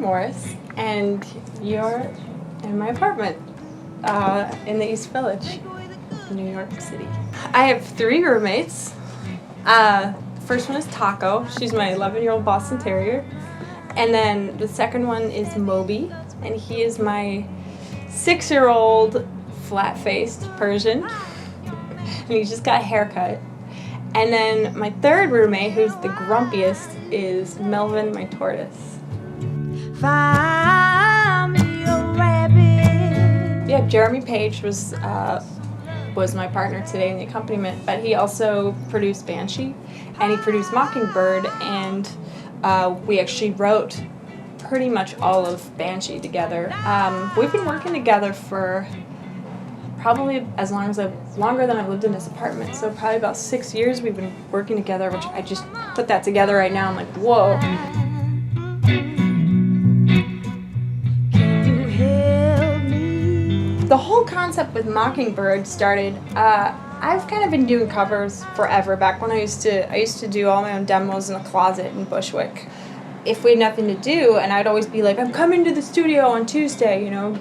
Morris, and you're in my apartment in the East Village, New York City. I have 3 roommates. First one is Taco. She's my 11-year-old Boston Terrier. And then the second one is Moby, and he is my 6-year-old flat-faced Persian. And he just got a haircut. And then my third roommate, who's the grumpiest, is Melvin, my tortoise. Find me a rabbit. Yeah, Jeremy Page was my partner today in the accompaniment, but he also produced Banshee, and he produced Mockingbird, and we actually wrote pretty much all of Banshee together. We've been working together for probably longer than I've lived in this apartment, so probably about 6 years we've been working together, which I just put that together right now. I'm like, whoa. The whole concept with Mockingbird started, I've kind of been doing covers forever. Back when I used to do all my own demos in a closet in Bushwick. If we had nothing to do, and I'd always be like, I'm coming to the studio on Tuesday, you know,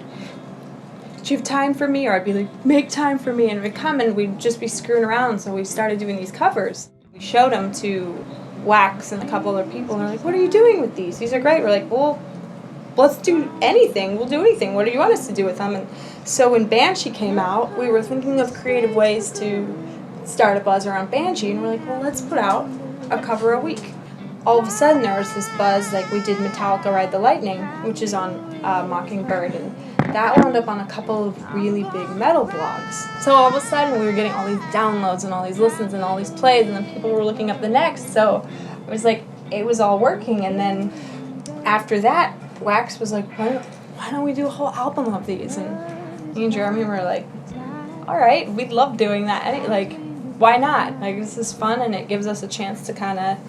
do you have time for me? Or I'd be like, make time for me, and we'd come and we'd just be screwing around, so we started doing these covers. We showed them to Wax and a couple other people, and they're like, what are you doing with these? These are great. We're like, well, let's do anything. We'll do anything. What do you want us to do with them? And so when Banshee came out, we were thinking of creative ways to start a buzz around Banshee, and we're like, well, let's put out a cover a week. All of a sudden, there was this buzz, like we did Metallica Ride the Lightning, which is on Mockingbird, and that wound up on a couple of really big metal blogs. So all of a sudden, we were getting all these downloads and all these listens and all these plays, and then people were looking up the next, so it was like, it was all working. And then after that, Wax was like, why don't we do a whole album of these? And me and Jeremy were like, all right, we'd love doing that. Like, why not? Like, this is fun, and it gives us a chance to kind of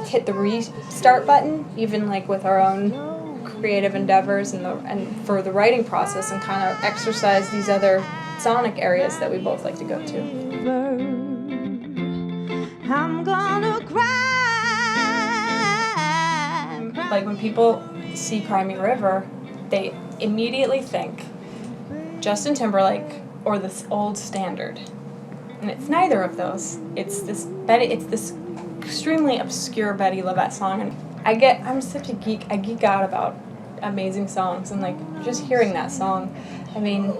hit the restart button, even like with our own creative endeavors and for the writing process, and kind of exercise these other sonic areas that we both like to go to. I'm gonna cry. Like when people see Cry Me a River, they immediately think Justin Timberlake or this old standard. And it's neither of those. It's this extremely obscure Betty Lovette song, and I'm such a geek. I geek out about amazing songs, and like just hearing that song, I mean,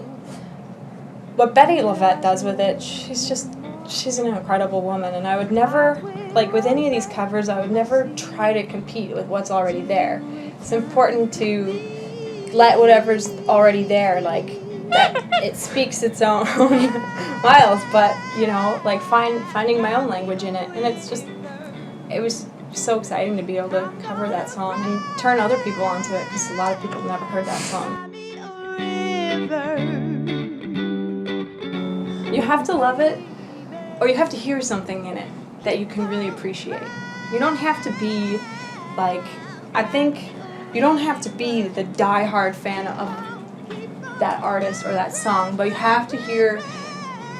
what Betty Lovette does with it, she's an incredible woman, and I would never, like with any of these covers, I would never try to compete with what's already there. It's important to let whatever's already there, like, that it speaks its own miles, but, you know, like finding my own language in it, and it was so exciting to be able to cover that song and turn other people onto it, because a lot of people have never heard that song. You have to love it, or you have to hear something in it that you can really appreciate. You don't have to be like, I think you don't have to be the die-hard fan of that artist or that song, but you have to hear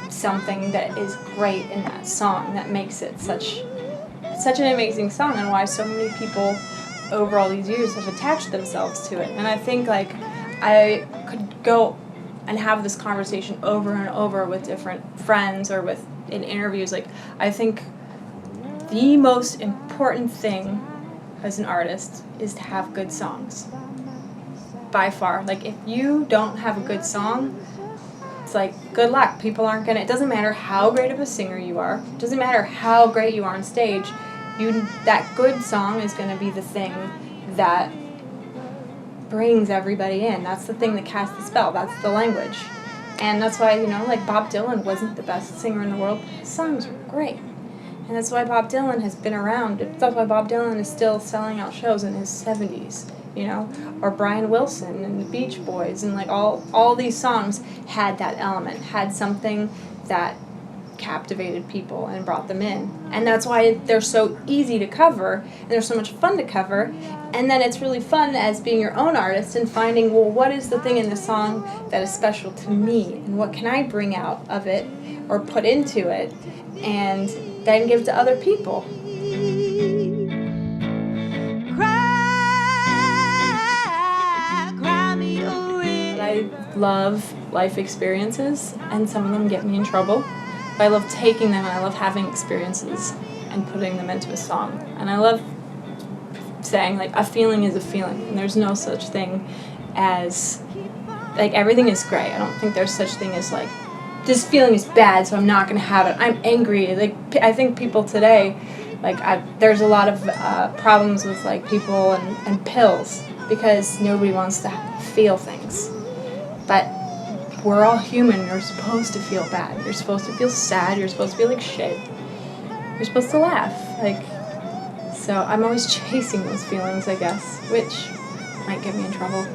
something that is great in that song that makes it such an amazing song, and why so many people over all these years have attached themselves to it. And I think like I could go and have this conversation over and over with different friends or in interviews. Like, I think the most important thing as an artist is to have good songs. By far. Like, if you don't have a good song, it's like, good luck. People aren't gonna, it doesn't matter how great of a singer you are, it doesn't matter how great you are on stage, that good song is gonna be the thing that brings everybody in. That's the thing that casts the spell. That's the language. And that's why, you know, like Bob Dylan wasn't the best singer in the world, but his songs were great. And that's why Bob Dylan has been around. That's why Bob Dylan is still selling out shows in his 70s. You know, or Brian Wilson and the Beach Boys, and like all these songs had that element, had something that captivated people and brought them in. And that's why they're so easy to cover, and they're so much fun to cover. And then it's really fun as being your own artist and finding, well, what is the thing in the song that is special to me, and what can I bring out of it or put into it, and then give to other people. Cry love life experiences, and some of them get me in trouble. But I love taking them, and I love having experiences and putting them into a song. And I love saying, like, a feeling is a feeling, and there's no such thing as, like, everything is gray. I don't think there's such thing as, like, this feeling is bad, so I'm not going to have it. I'm angry. Like, I think people today, like, there's a lot of problems with, like, people and pills because nobody wants to feel things. But we're all human. You're supposed to feel bad. You're supposed to feel sad. You're supposed to feel like shit. You're supposed to laugh. Like, so I'm always chasing those feelings, I guess, which might get me in trouble.